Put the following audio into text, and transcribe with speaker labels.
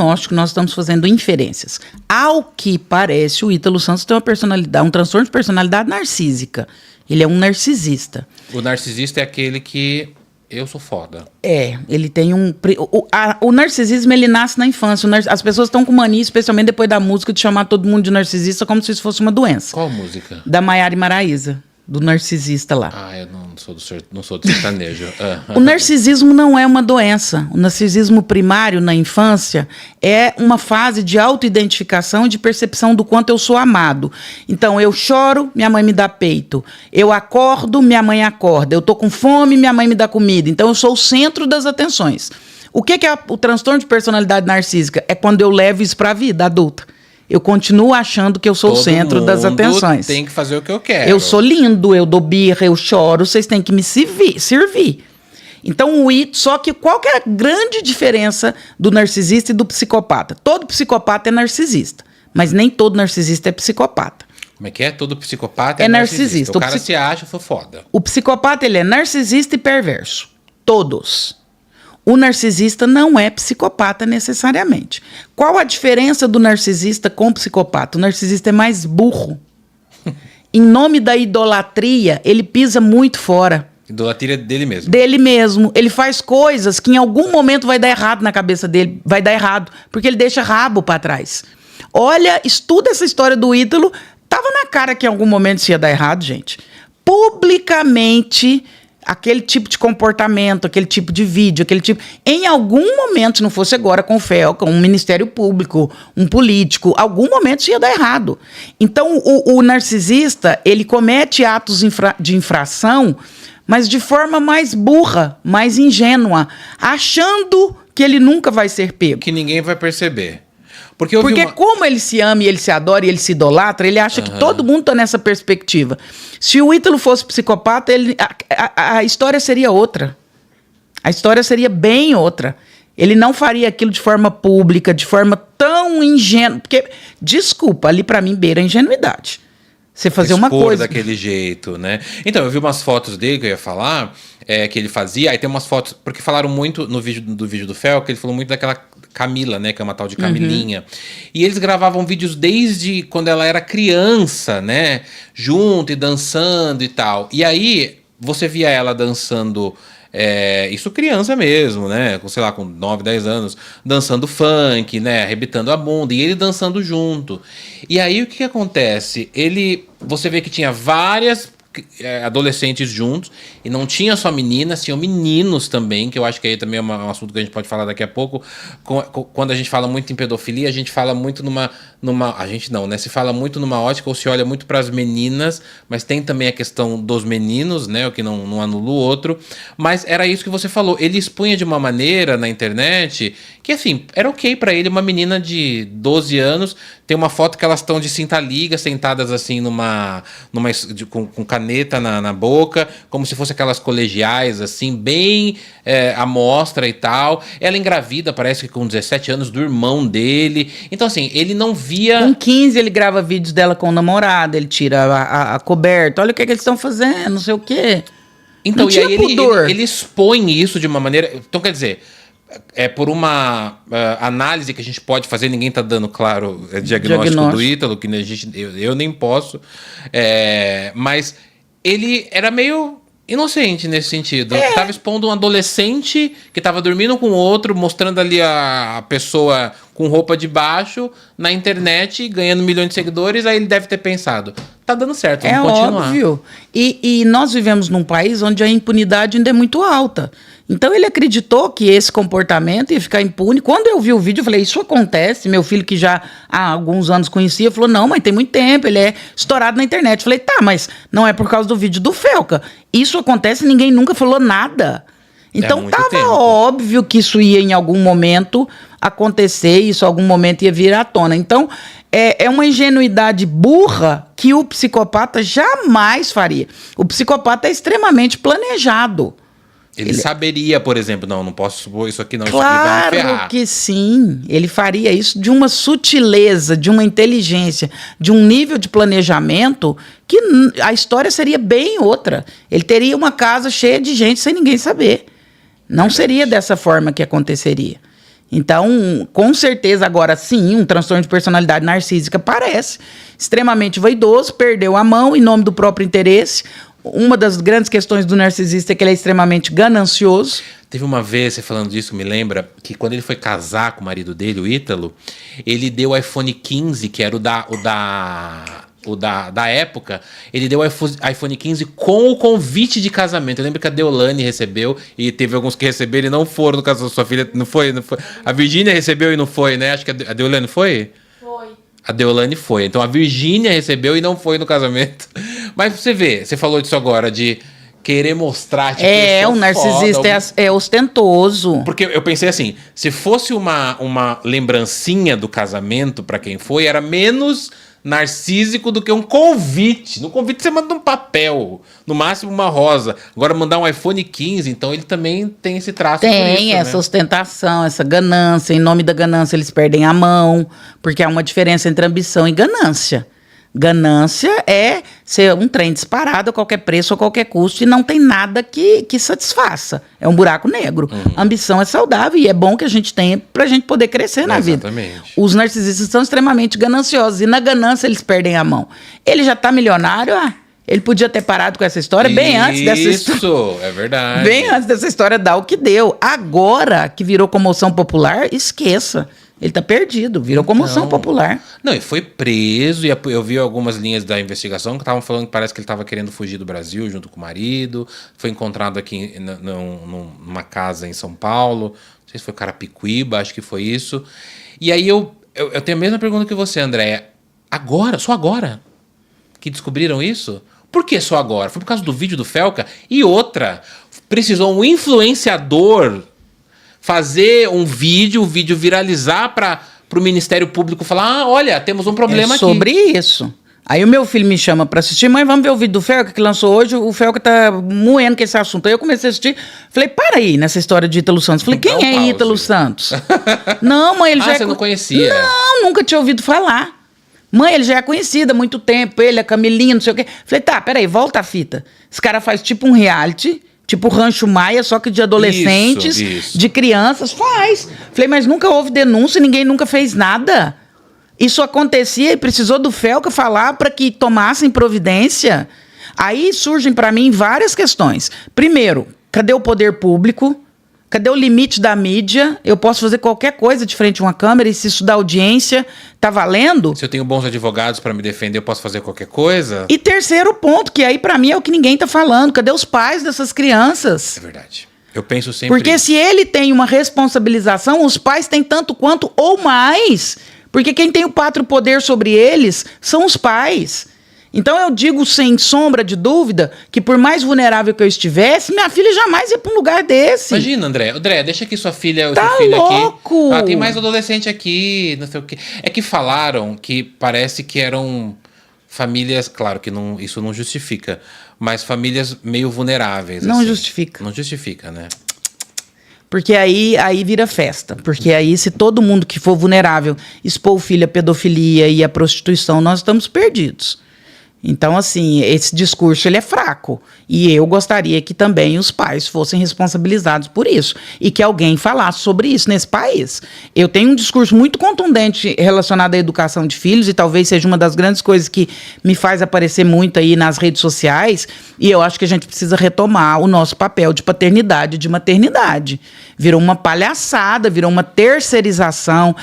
Speaker 1: diagnóstico, nós estamos fazendo inferências. Ao que parece, o Ítalo Santos tem uma personalidade, um transtorno de personalidade narcísica. Ele é um narcisista.
Speaker 2: O narcisista é aquele que... Eu sou foda.
Speaker 1: Ele tem um... O narcisismo, ele nasce na infância. As pessoas estão com mania, especialmente depois da música, de chamar todo mundo de narcisista como se isso fosse uma doença.
Speaker 2: Qual música?
Speaker 1: Da Maiara e Maraíza, do narcisista lá.
Speaker 2: Eu não sou do sertanejo.
Speaker 1: O narcisismo não é uma doença. O narcisismo primário na infância é uma fase de autoidentificação e de percepção do quanto eu sou amado. Então, eu choro, minha mãe me dá peito. Eu acordo, minha mãe acorda. Eu tô com fome, minha mãe me dá comida. Então, eu sou o centro das atenções. O que é o transtorno de personalidade narcísica? É quando eu levo isso para a vida adulta. Eu continuo achando que eu sou o centro das atenções.
Speaker 2: Tem que fazer o que eu quero.
Speaker 1: Eu sou lindo, eu dou birra, eu choro, vocês têm que me servir. Então, só que qual que é a grande diferença do narcisista e do psicopata? Todo psicopata é narcisista, mas nem todo narcisista é psicopata.
Speaker 2: Como é que é? Todo psicopata
Speaker 1: é narcisista.
Speaker 2: O cara se acha, foi foda.
Speaker 1: O psicopata, ele é narcisista e perverso. Todos. O narcisista não é psicopata necessariamente. Qual a diferença do narcisista com o psicopata? O narcisista é mais burro. Em nome da idolatria, ele pisa muito fora.
Speaker 2: Idolatria dele mesmo.
Speaker 1: Dele mesmo. Ele faz coisas que em algum momento vai dar errado na cabeça dele. Vai dar errado, porque ele deixa rabo para trás. Olha, estuda essa história do Ítalo. Tava na cara que em algum momento isso ia dar errado, gente. Publicamente... aquele tipo de comportamento, aquele tipo de vídeo, aquele tipo... Em algum momento, se não fosse agora com o Felca, um Ministério Público, um político, algum momento isso ia dar errado. Então, o narcisista, ele comete atos de infração, mas de forma mais burra, mais ingênua, achando que ele nunca vai ser pego.
Speaker 2: Que ninguém vai perceber. Porque
Speaker 1: como ele se ama e ele se adora e ele se idolatra, ele acha que todo mundo está nessa perspectiva. Se o Ítalo fosse psicopata, a história seria outra. A história seria bem outra. Ele não faria aquilo de forma pública, de forma tão ingênua. Porque, desculpa, ali para mim beira a ingenuidade. Você fazer uma coisa
Speaker 2: daquele jeito, né? Então, eu vi umas fotos dele que eu ia falar, que ele fazia. Aí tem umas fotos, porque falaram muito no vídeo do Fel, que ele falou muito daquela Camila, né? Que é uma tal de Camilinha. E eles gravavam vídeos desde quando ela era criança, né? Junto e dançando e tal. E aí, você via ela dançando... isso criança mesmo, né? Com, sei lá, com 9, 10 anos, dançando funk, né? Arrebitando a bunda, e ele dançando junto. E aí o que acontece? Você vê que tinha várias adolescentes juntos, e não tinha só meninas, tinham meninos também, que eu acho que aí também é um assunto que a gente pode falar daqui a pouco. Quando a gente fala muito em pedofilia, a gente fala muito a gente não, né? Se fala muito numa ótica, ou se olha muito para as meninas, mas tem também a questão dos meninos, né? O que não anula o outro. Mas era isso que você falou. Ele expunha de uma maneira na internet que, assim, era ok para ele, uma menina de 12 anos, tem uma foto que elas estão de cinta-liga, sentadas assim com caneta na boca, como se fosse aquelas colegiais, assim, bem à mostra e tal. Ela engravida, parece que com 17 anos, do irmão dele. Então, assim, ele não via...
Speaker 1: Com 15, ele grava vídeos dela com o namorado, ele tira a coberta, olha o que eles estão fazendo, não sei o quê.
Speaker 2: Então, e aí ele expõe isso de uma maneira... Então, quer dizer... por uma análise que a gente pode fazer, ninguém está dando, claro, diagnóstico do Ítalo, que eu nem posso, mas ele era meio inocente nesse sentido. Estava expondo um adolescente que estava dormindo com outro, mostrando ali a pessoa com roupa de baixo na internet, ganhando milhões de seguidores, aí ele deve ter pensado, tá dando certo, vamos continuar.
Speaker 1: Óbvio. E nós vivemos num país onde a impunidade ainda é muito alta. Então ele acreditou que esse comportamento ia ficar impune. Quando eu vi o vídeo, eu falei, isso acontece. Meu filho, que já há alguns anos conhecia, falou, não, mas tem muito tempo, ele é estourado na internet. Eu falei, tá, mas não é por causa do vídeo do Felca. Isso acontece, ninguém nunca falou nada. Então tava óbvio que isso ia em algum momento acontecer, isso em algum momento ia vir à tona. Então é uma ingenuidade burra que o psicopata jamais faria. O psicopata é extremamente planejado.
Speaker 2: Ele saberia, por exemplo, não posso supor isso aqui não,
Speaker 1: claro,
Speaker 2: isso aqui vai me ferrar.
Speaker 1: Claro que sim, ele faria isso de uma sutileza, de uma inteligência, de um nível de planejamento que a história seria bem outra. Ele teria uma casa cheia de gente sem ninguém saber. Não seria dessa forma que aconteceria. Então, com certeza, agora sim, um transtorno de personalidade narcísica parece extremamente vaidoso, perdeu a mão em nome do próprio interesse. Uma das grandes questões do narcisista é que ele é extremamente ganancioso.
Speaker 2: Teve uma vez, você falando disso, me lembra, que quando ele foi casar com o marido dele, o Ítalo, ele deu o iPhone 15, que era o da época, ele deu o iPhone 15 com o convite de casamento. Eu lembro que a Deolane recebeu, e teve alguns que receberam e não foram no caso da sua filha. Não foi? A Virgínia recebeu e não foi, né? Acho que a Deolane foi?
Speaker 3: Foi.
Speaker 2: A Deolane foi. Então a Virgínia recebeu e não foi no casamento. Mas você vê, você falou disso agora, de querer mostrar... Tipo,
Speaker 1: o narcisista é ostentoso.
Speaker 2: Porque eu pensei assim, se fosse uma lembrancinha do casamento para quem foi, era menos narcísico do que um convite. No convite você manda um papel, no máximo uma rosa. Agora mandar um iPhone 15, então ele também tem esse traço.
Speaker 1: Tem essa ostentação, essa ganância. Em nome da ganância eles perdem a mão, porque há uma diferença entre ambição e ganância. Ganância é ser um trem disparado a qualquer preço, a qualquer custo, e não tem nada que satisfaça. É um buraco negro. Ambição é saudável e é bom que a gente tenha pra gente poder crescer na vida.
Speaker 2: Exatamente.
Speaker 1: Os narcisistas são extremamente gananciosos e na ganância eles perdem a mão. Ele já tá milionário, ele podia ter parado com essa história bem antes dessa história.
Speaker 2: Isso, é verdade.
Speaker 1: Bem antes dessa história dar o que deu. Agora que virou comoção popular, esqueça. Ele tá perdido, virou comoção popular.
Speaker 2: Não, e foi preso, e eu vi algumas linhas da investigação que estavam falando que parece que ele estava querendo fugir do Brasil junto com o marido, foi encontrado aqui numa casa em São Paulo, não sei se foi Carapicuíba, acho que foi isso. E aí eu tenho a mesma pergunta que você, Andréia. Agora, só agora que descobriram isso? Por que só agora? Foi por causa do vídeo do Felca? E outra, precisou um influenciador fazer um vídeo, o vídeo viralizar para o Ministério Público falar, olha, temos um problema aqui.
Speaker 1: Sobre isso. Aí o meu filho me chama para assistir, mãe, vamos ver o vídeo do Felca que lançou hoje, o Felca tá moendo com esse assunto. Aí eu comecei a assistir, falei, para aí nessa história de Ítalo Santos. Falei, quem é Ítalo Santos? Não, mãe, ele já...
Speaker 2: você não conhecia?
Speaker 1: Não, nunca tinha ouvido falar. Mãe, ele já é conhecido há muito tempo, ele, a Camilinha, não sei o quê. Falei, tá, peraí, volta a fita. Esse cara faz tipo um reality... Tipo Rancho Maia, só que de adolescentes,
Speaker 2: isso.
Speaker 1: de crianças, faz. Falei, mas nunca houve denúncia, ninguém nunca fez nada. Isso acontecia e precisou do Felca falar para que tomassem providência. Aí surgem para mim várias questões. Primeiro, cadê o poder público? Cadê o limite da mídia? Eu posso fazer qualquer coisa de frente a uma câmera e se isso dá audiência, tá valendo?
Speaker 2: Se eu tenho bons advogados para me defender, eu posso fazer qualquer coisa?
Speaker 1: E terceiro ponto, que aí pra mim é o que ninguém tá falando. Cadê os pais dessas crianças?
Speaker 2: É verdade. Eu penso sempre
Speaker 1: Porque se ele tem uma responsabilização, os pais têm tanto quanto ou mais. Porque quem tem o pátrio poder sobre eles são os pais. Então eu digo sem sombra de dúvida que por mais vulnerável que eu estivesse, minha filha jamais ia para um lugar desse.
Speaker 2: Imagina, André, deixa aqui sua filha,
Speaker 1: tá
Speaker 2: seu filho
Speaker 1: louco.
Speaker 2: Aqui. Tem mais adolescente aqui, não sei o quê. É que falaram que parece que eram famílias, claro que não, isso não justifica, mas famílias meio vulneráveis.
Speaker 1: Não
Speaker 2: assim.
Speaker 1: justifica.
Speaker 2: Não justifica, né?
Speaker 1: Porque aí vira festa. Porque aí, se todo mundo que for vulnerável expor o filho à pedofilia e à prostituição, nós estamos perdidos. Então, assim, esse discurso ele é fraco. E eu gostaria que também os pais fossem responsabilizados por isso. E que alguém falasse sobre isso nesse país. Eu tenho um discurso muito contundente relacionado à educação de filhos, e talvez seja uma das grandes coisas que me faz aparecer muito aí nas redes sociais. E eu acho que a gente precisa retomar o nosso papel de paternidade e de maternidade. Virou uma palhaçada, virou uma terceirização.